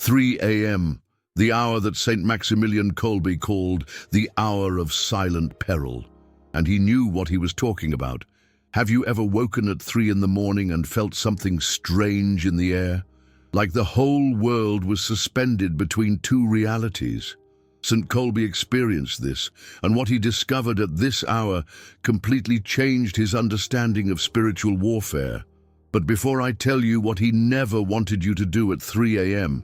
3 a.m., the hour that St. Maximilian Kolbe called the hour of silent peril. And he knew what he was talking about. Have you ever woken at 3 in the morning and felt something strange in the air? Like the whole world was suspended between two realities. St. Kolbe experienced this, and what he discovered at this hour completely changed his understanding of spiritual warfare. But before I tell you what he never wanted you to do at 3 a.m.,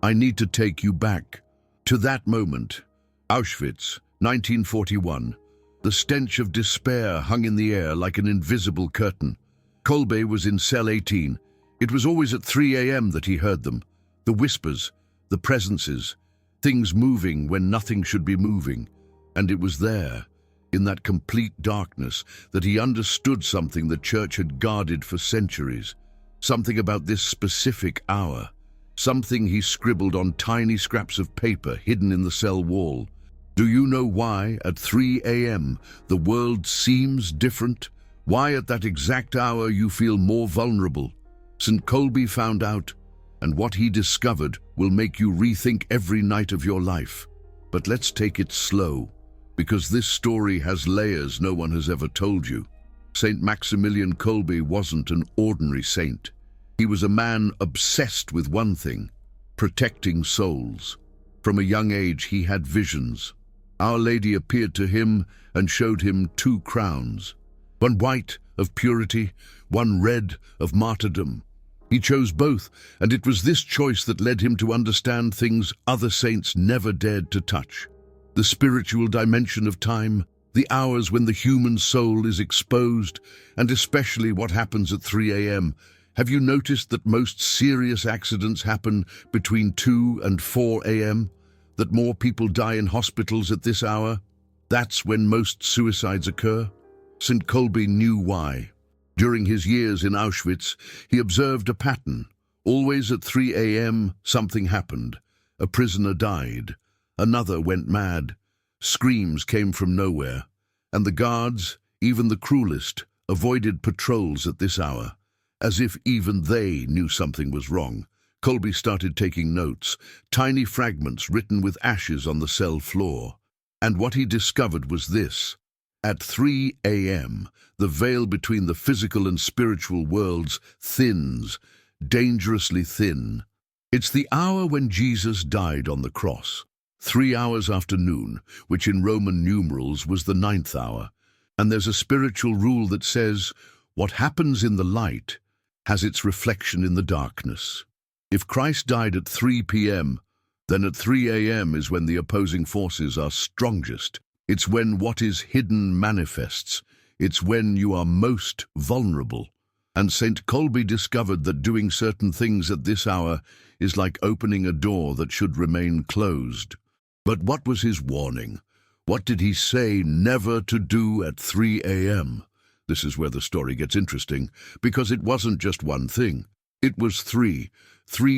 I need to take you back to that moment. Auschwitz, 1941. The stench of despair hung in the air like an invisible curtain. Kolbe was in cell 18. It was always at 3 a.m. that he heard them. The whispers, the presences, things moving when nothing should be moving. And it was there, in that complete darkness, that he understood something the church had guarded for centuries. Something about this specific hour. Something he scribbled on tiny scraps of paper hidden in the cell wall. Do you know why at 3 a.m. the world seems different? Why at that exact hour you feel more vulnerable? St. Kolbe found out, and what he discovered will make you rethink every night of your life. But let's take it slow, because this story has layers no one has ever told you. St. Maximilian Kolbe wasn't an ordinary saint. He was a man obsessed with one thing: protecting souls. From a young age he had visions. Our Lady appeared to him and showed him two crowns, one white of purity, one red of martyrdom. He chose both, and it was this choice that led him to understand things other saints never dared to touch. The spiritual dimension of time, the hours when the human soul is exposed, and especially what happens at 3 a.m. Have you noticed that most serious accidents happen between 2 and 4 a.m.? That more people die in hospitals at this hour? That's when most suicides occur. St. Kolbe knew why. During his years in Auschwitz, he observed a pattern. Always at 3 a.m., something happened. A prisoner died. Another went mad. Screams came from nowhere. And the guards, even the cruelest, avoided patrols at this hour. As if even they knew something was wrong. Kolbe started taking notes, tiny fragments written with ashes on the cell floor. And what he discovered was this: at 3 a.m., the veil between the physical and spiritual worlds thins, dangerously thin. It's the hour when Jesus died on the cross, 3 hours after noon, which in Roman numerals was the 9th hour. And there's a spiritual rule that says, what happens in the light has its reflection in the darkness. If Christ died at 3 p.m., then at 3 a.m. is when the opposing forces are strongest. It's when what is hidden manifests. It's when you are most vulnerable. And St. Kolbe discovered that doing certain things at this hour is like opening a door that should remain closed. But what was his warning? What did he say never to do at 3 a.m.? This is where the story gets interesting, because it wasn't just one thing. It was three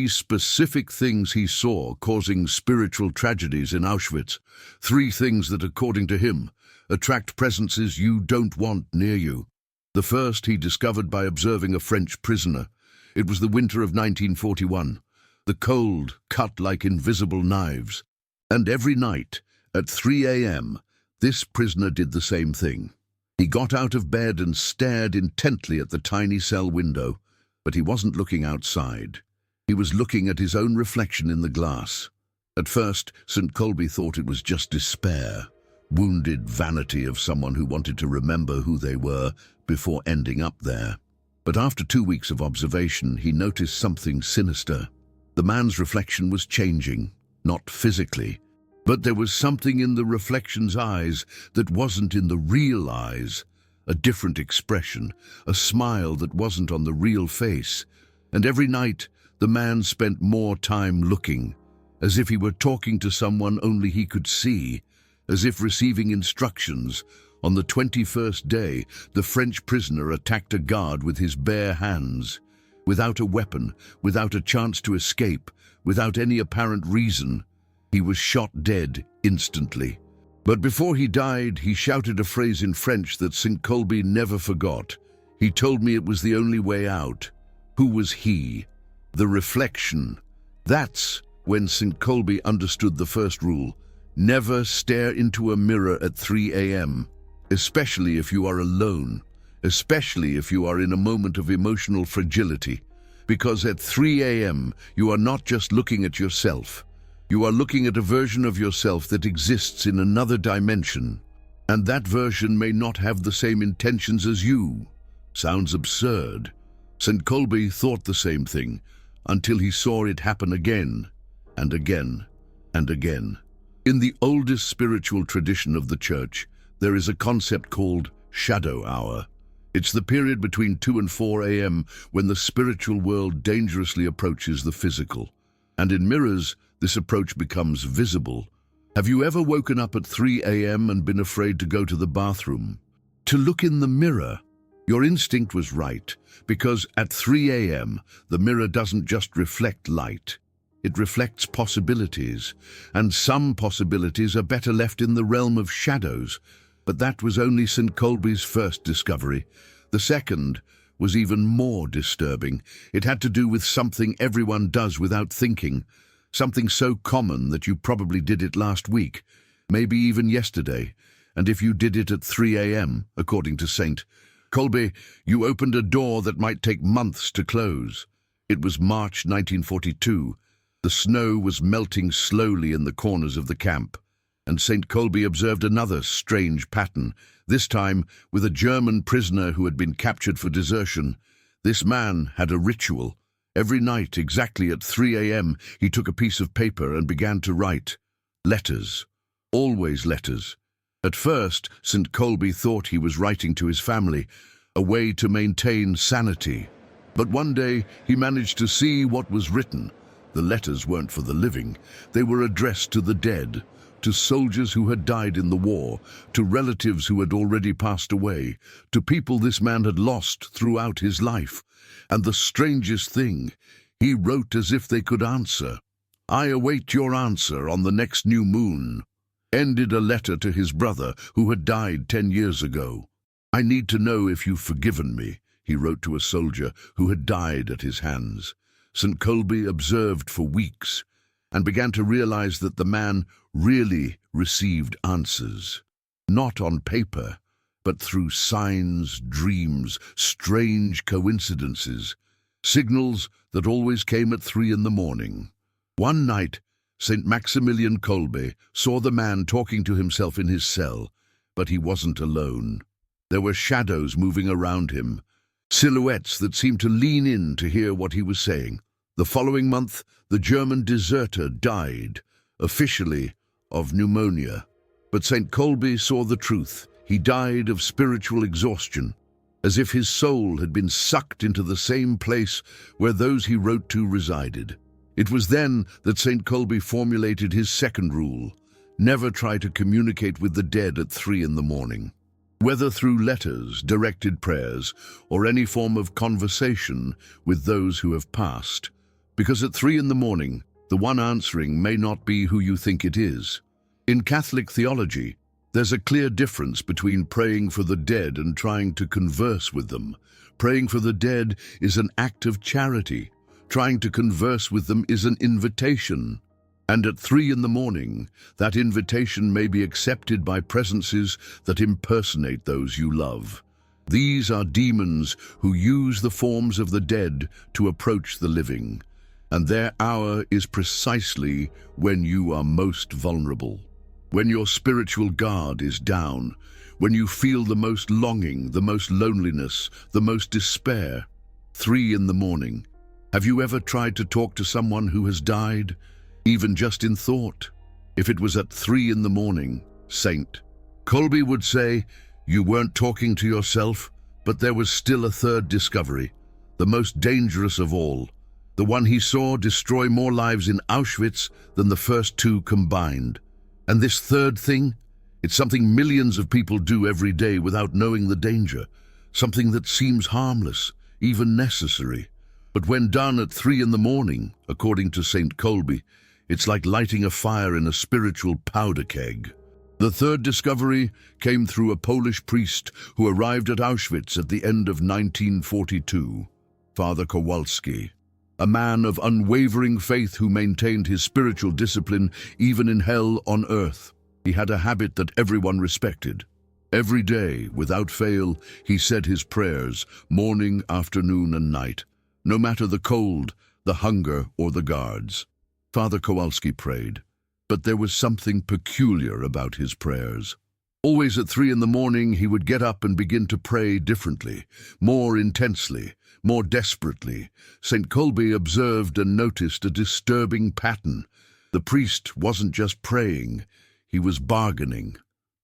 specific things he saw causing spiritual tragedies in Auschwitz. 3 things that, according to him, attract presences you don't want near you. The first he discovered by observing a French prisoner. It was the winter of 1941. The cold cut like invisible knives. And every night, at 3 a.m., this prisoner did the same thing. He got out of bed and stared intently at the tiny cell window, but he wasn't looking outside. He was looking at his own reflection in the glass. At first, St. Kolbe thought it was just despair, wounded vanity of someone who wanted to remember who they were before ending up there. But after 2 weeks of observation, he noticed something sinister. The man's reflection was changing, not physically, but there was something in the reflection's eyes that wasn't in the real eyes, a different expression, a smile that wasn't on the real face. And every night, the man spent more time looking, as if he were talking to someone only he could see, as if receiving instructions. On the 21st day, the French prisoner attacked a guard with his bare hands. Without a weapon, without a chance to escape, without any apparent reason, he was shot dead instantly. But before he died, he shouted a phrase in French that St. Kolbe never forgot. He told me it was the only way out. Who was he? The reflection. That's when St. Kolbe understood the first rule: never stare into a mirror at 3 a.m., especially if you are alone, especially if you are in a moment of emotional fragility. Because at 3 a.m., you are not just looking at yourself. You are looking at a version of yourself that exists in another dimension. And that version may not have the same intentions as you. Sounds absurd. St. Kolbe thought the same thing until he saw it happen again and again and again. In the oldest spiritual tradition of the Church, there is a concept called shadow hour. It's the period between 2 and 4 a.m. when the spiritual world dangerously approaches the physical. And in mirrors, this approach becomes visible. Have you ever woken up at 3 a.m. and been afraid to go to the bathroom? To look in the mirror? Your instinct was right, because at 3 a.m., the mirror doesn't just reflect light. It reflects possibilities, and some possibilities are better left in the realm of shadows. But that was only St. Kolbe's first discovery. The second was even more disturbing. It had to do with something everyone does without thinking, something so common that you probably did it last week, maybe even yesterday, and if you did it at 3 a.m., according to St. Kolbe, you opened a door that might take months to close. It was March 1942. The snow was melting slowly in the corners of the camp, and St. Kolbe observed another strange pattern, this time with a German prisoner who had been captured for desertion. This man had a ritual. Every night, exactly at 3 a.m., he took a piece of paper and began to write. Letters. Always letters. At first, St. Kolbe thought he was writing to his family, a way to maintain sanity. But one day, he managed to see what was written. The letters weren't for the living. They were addressed to the dead, to soldiers who had died in the war, to relatives who had already passed away, to people this man had lost throughout his life. And the strangest thing, he wrote as if they could answer. "I await your answer on the next new moon." Ended a letter to his brother who had died 10 years ago. "I need to know if you've forgiven me," he wrote to a soldier who had died at his hands. St. Kolbe observed for weeks and began to realize that the man really received answers, not on paper, but through signs, dreams, strange coincidences, signals that always came at 3 in the morning. One night, St. Maximilian Kolbe saw the man talking to himself in his cell, but he wasn't alone. There were shadows moving around him, silhouettes that seemed to lean in to hear what he was saying. The following month, the German deserter died, officially of pneumonia. But St. Kolbe saw the truth. He died of spiritual exhaustion, as if his soul had been sucked into the same place where those he wrote to resided. It was then that St. Kolbe formulated his second rule: never try to communicate with the dead at 3 in the morning. Whether through letters, directed prayers, or any form of conversation with those who have passed. Because at 3 in the morning, the one answering may not be who you think it is. In Catholic theology, there's a clear difference between praying for the dead and trying to converse with them. Praying for the dead is an act of charity. Trying to converse with them is an invitation. And at 3 in the morning, that invitation may be accepted by presences that impersonate those you love. These are demons who use the forms of the dead to approach the living. And their hour is precisely when you are most vulnerable. When your spiritual guard is down, when you feel the most longing, the most loneliness, the most despair. 3 in the morning. Have you ever tried to talk to someone who has died, even just in thought? If it was at 3 in the morning, St. Kolbe would say, you weren't talking to yourself, but there was still a third discovery, the most dangerous of all. The one he saw destroy more lives in Auschwitz than the first 2 combined. And this third thing? It's something millions of people do every day without knowing the danger. Something that seems harmless, even necessary. But when done at 3 in the morning, according to St. Kolbe, it's like lighting a fire in a spiritual powder keg. The third discovery came through a Polish priest who arrived at Auschwitz at the end of 1942, Father Kowalski. a man of unwavering faith who maintained his spiritual discipline even in hell on earth. He had a habit that everyone respected. Every day, without fail, he said his prayers, morning, afternoon, and night, no matter the cold, the hunger, or the guards. Father Kowalski prayed, but there was something peculiar about his prayers. Always at 3 in the morning, he would get up and begin to pray differently, more intensely, more desperately. St. Kolbe observed and noticed a disturbing pattern. The priest wasn't just praying, he was bargaining.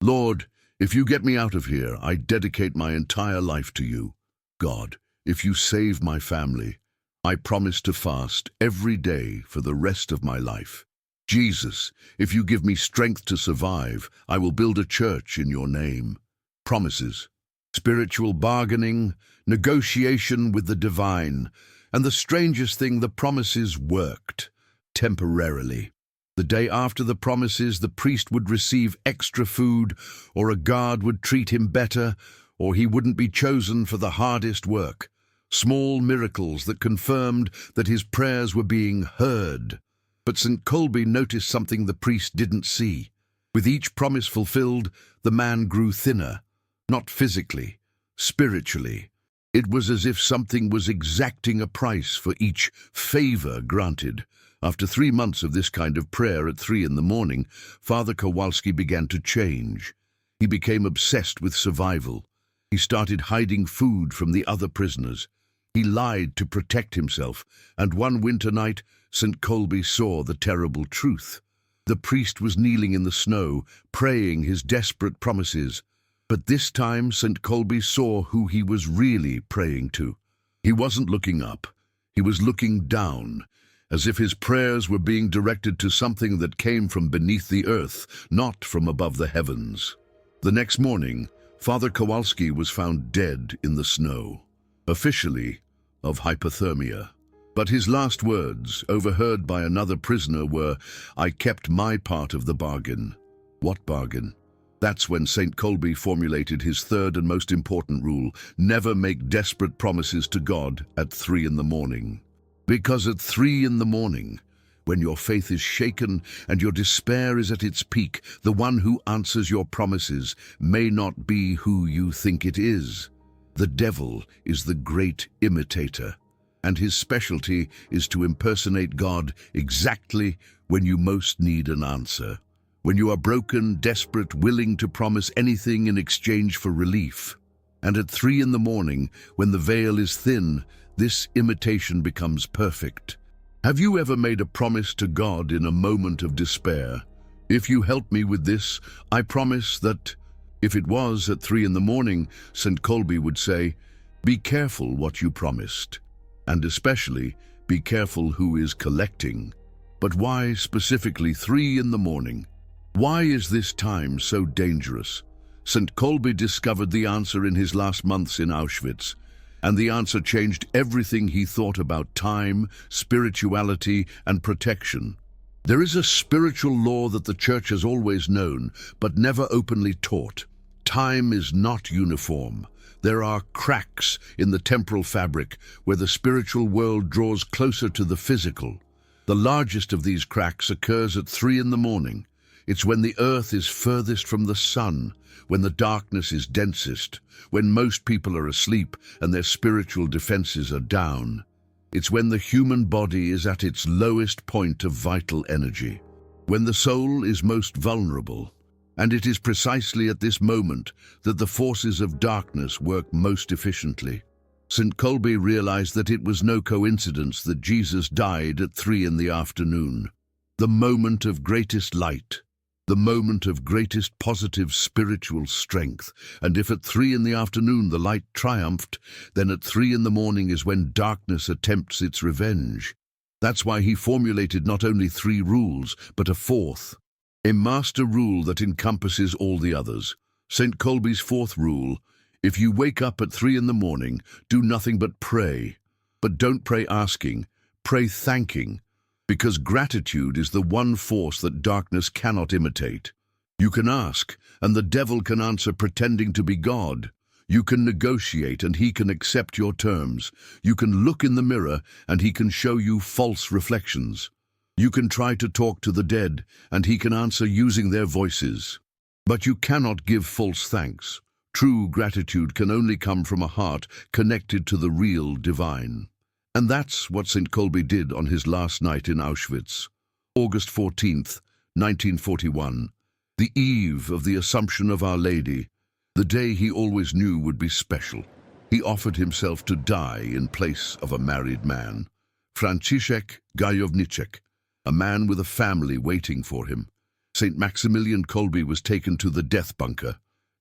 "Lord, if you get me out of here, I dedicate my entire life to you. God, if you save my family, I promise to fast every day for the rest of my life. Jesus, if you give me strength to survive, I will build a church in your name." Promises, spiritual bargaining, negotiation with the divine. And the strangest thing, the promises worked, temporarily. The day after the promises, the priest would receive extra food, or a guard would treat him better, or he wouldn't be chosen for the hardest work. Small miracles that confirmed that his prayers were being heard. But St. Kolbe noticed something the priest didn't see. With each promise fulfilled, the man grew thinner, not physically, spiritually. It was as if something was exacting a price for each favor granted. After 3 months of this kind of prayer at 3 in the morning, Father Kowalski began to change. He became obsessed with survival. He started hiding food from the other prisoners. He lied to protect himself, and one winter night, St. Kolbe saw the terrible truth. The priest was kneeling in the snow, praying his desperate promises. But this time, St. Kolbe saw who he was really praying to. He wasn't looking up. He was looking down, as if his prayers were being directed to something that came from beneath the earth, not from above the heavens. The next morning, Father Kowalski was found dead in the snow, officially of hypothermia. But his last words, overheard by another prisoner, were, "I kept my part of the bargain." What bargain? That's when St. Kolbe formulated his third and most important rule: never make desperate promises to God at 3 in the morning. Because at 3 in the morning, when your faith is shaken and your despair is at its peak, the one who answers your promises may not be who you think it is. The devil is the great imitator, and his specialty is to impersonate God exactly when you most need an answer. When you are broken, desperate, willing to promise anything in exchange for relief. And at 3 in the morning, when the veil is thin, this imitation becomes perfect. Have you ever made a promise to God in a moment of despair? "If you help me with this, I promise that..." If it was at 3 in the morning, St. Kolbe would say, "Be careful what you promised. And especially, be careful who is collecting." But why specifically 3 in the morning? Why is this time so dangerous? St. Kolbe discovered the answer in his last months in Auschwitz. And the answer changed everything he thought about time, spirituality, and protection. There is a spiritual law that the Church has always known, but never openly taught. Time is not uniform. There are cracks in the temporal fabric where the spiritual world draws closer to the physical. The largest of these cracks occurs at 3 in the morning. It's when the earth is furthest from the sun, when the darkness is densest, when most people are asleep and their spiritual defenses are down. It's when the human body is at its lowest point of vital energy, when the soul is most vulnerable. And it is precisely at this moment that the forces of darkness work most efficiently. St. Kolbe realized that it was no coincidence that Jesus died at 3 in the afternoon, the moment of greatest light, the moment of greatest positive spiritual strength. And if at 3 in the afternoon the light triumphed, then at 3 in the morning is when darkness attempts its revenge. That's why he formulated not only 3 rules, but a 4th, a master rule that encompasses all the others. St. Kolbe's 4th rule: if you wake up at 3 in the morning, do nothing but pray. But don't pray asking, pray thanking. Because gratitude is the one force that darkness cannot imitate. You can ask, and the devil can answer pretending to be God. You can negotiate and he can accept your terms. You can look in the mirror and he can show you false reflections. You can try to talk to the dead and he can answer using their voices. But you cannot give false thanks. True gratitude can only come from a heart connected to the real divine. And that's what St. Kolbe did on his last night in Auschwitz. August 14th, 1941, the eve of the Assumption of Our Lady, the day he always knew would be special. He offered himself to die in place of a married man, Franciszek Gajowniczek, a man with a family waiting for him. St. Maximilian Kolbe was taken to the death bunker,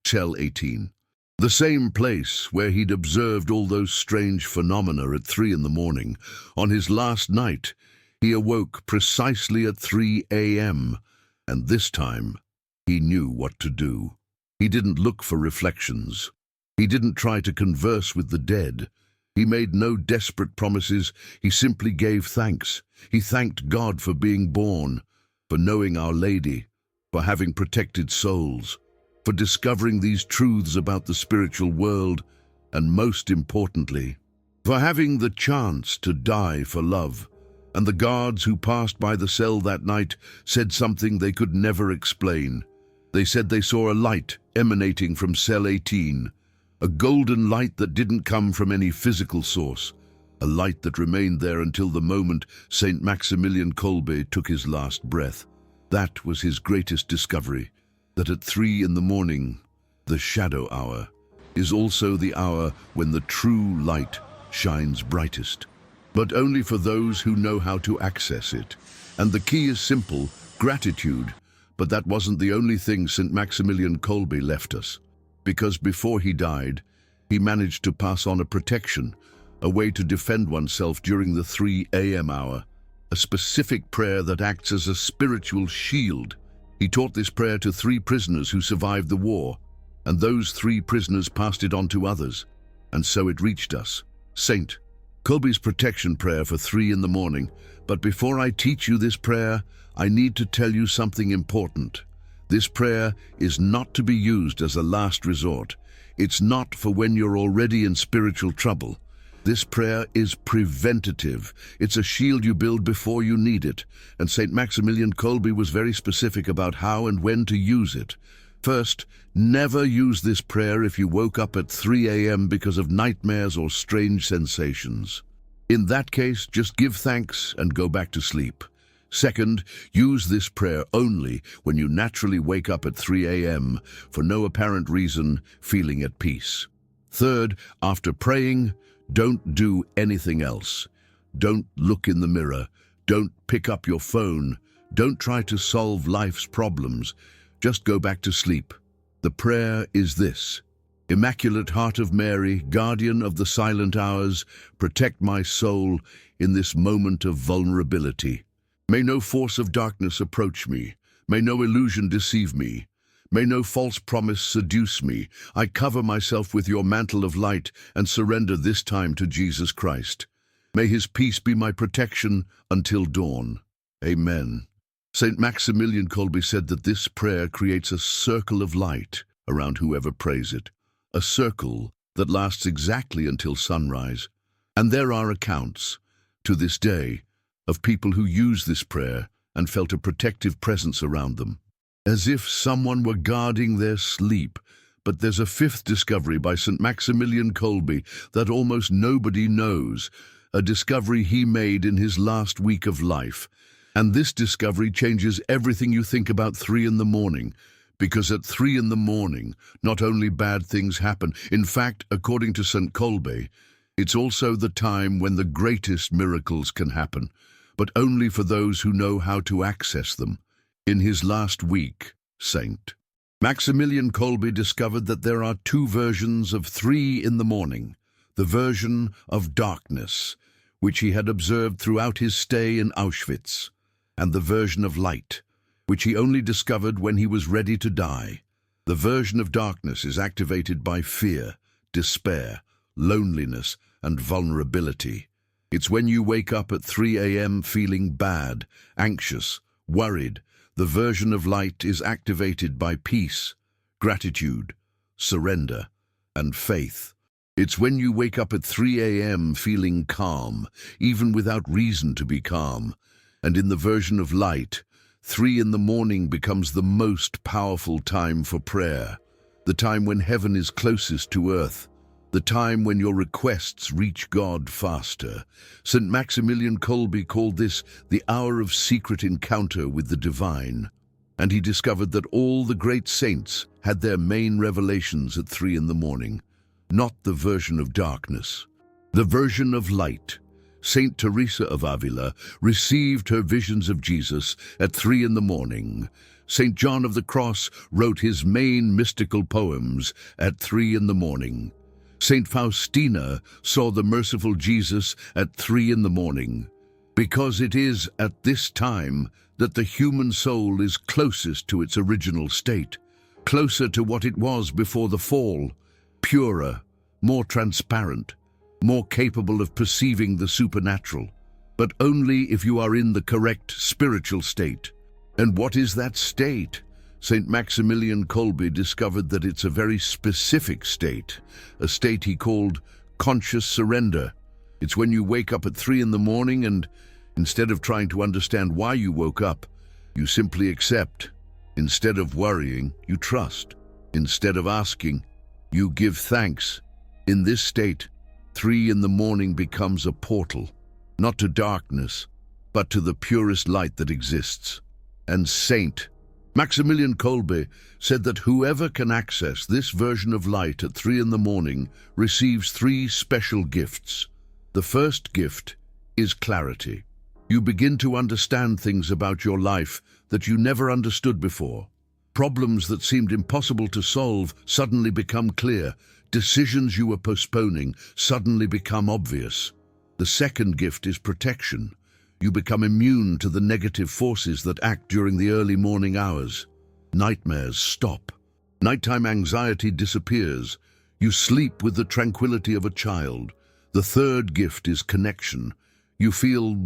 Cell 18, the same place where he'd observed all those strange phenomena at 3 in the morning. On his last night, he awoke precisely at 3 a.m., and this time, he knew what to do. He didn't look for reflections. He didn't try to converse with the dead. He made no desperate promises. He simply gave thanks. He thanked God for being born, for knowing Our Lady, for having protected souls, for discovering these truths about the spiritual world, and most importantly, for having the chance to die for love. And the guards who passed by the cell that night said something they could never explain. They said they saw a light emanating from Cell 18, a golden light that didn't come from any physical source, a light that remained there until the moment St. Maximilian Kolbe took his last breath. That was his greatest discovery, that at 3 in the morning, the shadow hour, is also the hour when the true light shines brightest. But only for those who know how to access it. And the key is simple, gratitude. But that wasn't the only thing St. Maximilian Kolbe left us. Because before he died, he managed to pass on a protection, a way to defend oneself during the 3 a.m. hour, a specific prayer that acts as a spiritual shield. He taught this prayer to 3 prisoners who survived the war, and those 3 prisoners passed it on to others, and so it reached us. St. Kolbe's protection prayer for 3 in the morning. But before I teach you this prayer, I need to tell you something important. This prayer is not to be used as a last resort. It's not for when you're already in spiritual trouble. This prayer is preventative. It's a shield you build before you need it. And St. Maximilian Kolbe was very specific about how and when to use it. First, never use this prayer if you woke up at 3 a.m. because of nightmares or strange sensations. In that case, just give thanks and go back to sleep. Second, use this prayer only when you naturally wake up at 3 a.m. for no apparent reason, feeling at peace. Third, after praying, don't do anything else. Don't look in the mirror. Don't pick up your phone. Don't try to solve life's problems. Just go back to sleep. The prayer is this: Immaculate Heart of Mary, guardian of the silent hours, protect my soul in this moment of vulnerability. May no force of darkness approach me. May no illusion deceive me. May no false promise seduce me. I cover myself with your mantle of light and surrender this time to Jesus Christ. May his peace be my protection until dawn. Amen. St. Maximilian Kolbe said that this prayer creates a circle of light around whoever prays it, a circle that lasts exactly until sunrise. And there are accounts, to this day, of people who used this prayer and felt a protective presence around them, as if someone were guarding their sleep. But there's a 5th discovery by St. Maximilian Kolbe that almost nobody knows, a discovery he made in his last week of life. And this discovery changes everything you think about 3 in the morning, because at 3 in the morning, not only bad things happen, in fact, according to St. Kolbe, it's also the time when the greatest miracles can happen, but only for those who know how to access them. In his last week, St. Maximilian Kolbe discovered that there are 2 versions of 3 in the morning: the version of darkness, which he had observed throughout his stay in Auschwitz, and the version of light, which he only discovered when he was ready to die. The version of darkness is activated by fear, despair, loneliness, and vulnerability. It's when you wake up at 3 a.m. feeling bad, anxious, worried. The version of light is activated by peace, gratitude, surrender, and faith. It's when you wake up at 3 a.m. feeling calm, even without reason to be calm. And in the version of light, 3 in the morning becomes the most powerful time for prayer, the time when heaven is closest to earth, the time when your requests reach God faster. St. Maximilian Kolbe called this the hour of secret encounter with the divine, and he discovered that all the great saints had their main revelations at 3 in the morning, not the version of darkness, the version of light. Saint Teresa of Avila received her visions of Jesus at 3 in the morning. Saint John of the Cross wrote his main mystical poems at 3 in the morning. Saint Faustina saw the merciful Jesus at 3 in the morning, because it is at this time that the human soul is closest to its original state, closer to what it was before the fall, purer, more transparent, more capable of perceiving the supernatural, but only if you are in the correct spiritual state. And what is that state? St. Maximilian Kolbe discovered that it's a very specific state, a state he called conscious surrender. It's when you wake up at 3 in the morning and, instead of trying to understand why you woke up, you simply accept. Instead of worrying, you trust. Instead of asking, you give thanks. In this state, 3 in the morning becomes a portal, not to darkness, but to the purest light that exists. And Saint Maximilian Kolbe said that whoever can access this version of light at 3 in the morning receives 3 special gifts. The first gift is clarity. You begin to understand things about your life that you never understood before. Problems that seemed impossible to solve suddenly become clear. Decisions you were postponing suddenly become obvious. The second gift is protection. You become immune to the negative forces that act during the early morning hours. Nightmares stop. Nighttime anxiety disappears. You sleep with the tranquility of a child. The third gift is connection. You feel,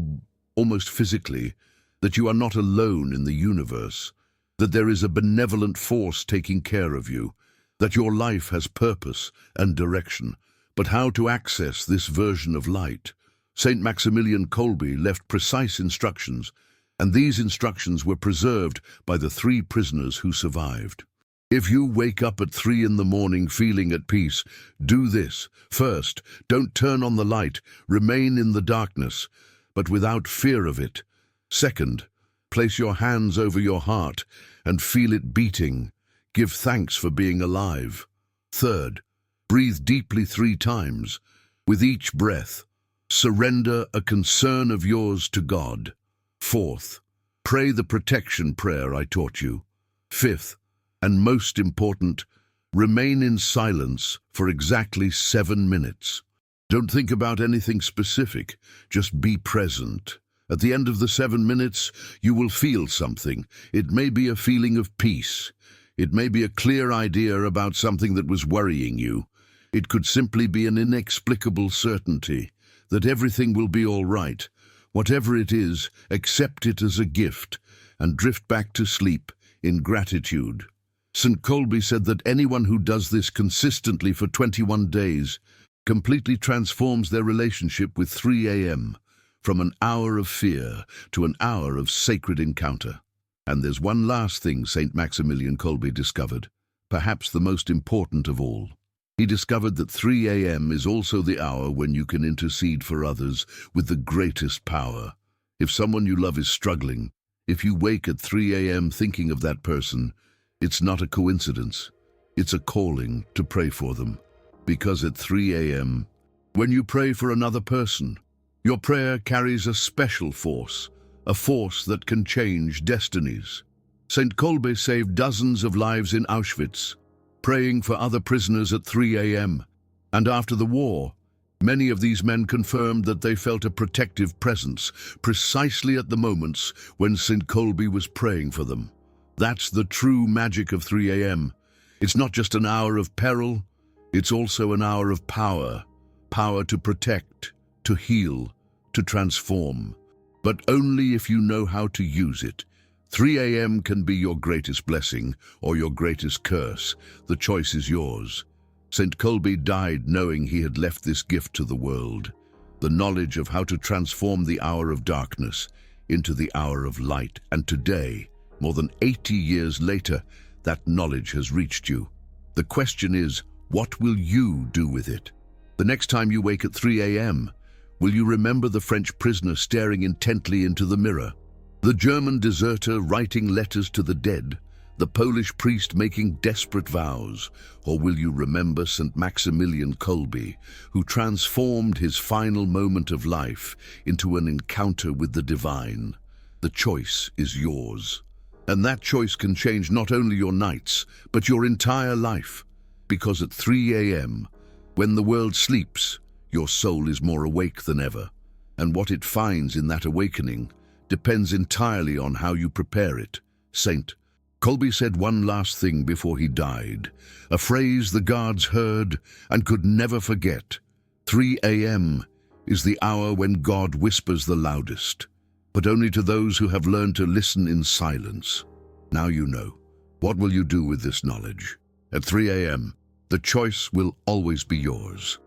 almost physically, that you are not alone in the universe, that there is a benevolent force taking care of you, that your life has purpose and direction. But how to access this version of light? St. Maximilian Kolbe left precise instructions, and these instructions were preserved by the 3 prisoners who survived. If you wake up at 3 in the morning feeling at peace, do this. First, don't turn on the light, remain in the darkness, but without fear of it. Second, place your hands over your heart and feel it beating. Give thanks for being alive. Third, breathe deeply 3 times. With each breath, surrender a concern of yours to God. Fourth, pray the protection prayer I taught you. Fifth, and most important, remain in silence for exactly 7 minutes. Don't think about anything specific, just be present. At the end of the 7 minutes, you will feel something. It may be a feeling of peace. It may be a clear idea about something that was worrying you. It could simply be an inexplicable certainty that everything will be all right. Whatever it is, accept it as a gift and drift back to sleep in gratitude. St. Kolbe said that anyone who does this consistently for 21 days completely transforms their relationship with 3 a.m. from an hour of fear to an hour of sacred encounter. And there's one last thing St. Maximilian Kolbe discovered, perhaps the most important of all. He discovered that 3 a.m. is also the hour when you can intercede for others with the greatest power. If someone you love is struggling, if you wake at 3 a.m. thinking of that person, it's not a coincidence. It's a calling to pray for them. Because at 3 a.m., when you pray for another person, your prayer carries a special force, a force that can change destinies. St. Kolbe saved dozens of lives in Auschwitz, praying for other prisoners at 3 a.m. And after the war, many of these men confirmed that they felt a protective presence precisely at the moments when St. Kolbe was praying for them. That's the true magic of 3 a.m. It's not just an hour of peril, it's also an hour of power. Power to protect, to heal, to transform. But only if you know how to use it. 3 a.m. can be your greatest blessing or your greatest curse. The choice is yours. St. Kolbe died knowing he had left this gift to the world, the knowledge of how to transform the hour of darkness into the hour of light. And today, more than 80 years later, that knowledge has reached you. The question is, what will you do with it? The next time you wake at 3 a.m., will you remember the French prisoner staring intently into the mirror? The German deserter writing letters to the dead? The Polish priest making desperate vows? Or will you remember St. Maximilian Kolbe, who transformed his final moment of life into an encounter with the divine? The choice is yours. And that choice can change not only your nights, but your entire life. Because at 3 a.m., when the world sleeps, your soul is more awake than ever. And what it finds in that awakening depends entirely on how you prepare it. St. Kolbe said one last thing before he died, a phrase the guards heard and could never forget. 3 a.m. is the hour when God whispers the loudest, but only to those who have learned to listen in silence. Now you know. What will you do with this knowledge? At 3 a.m., the choice will always be yours.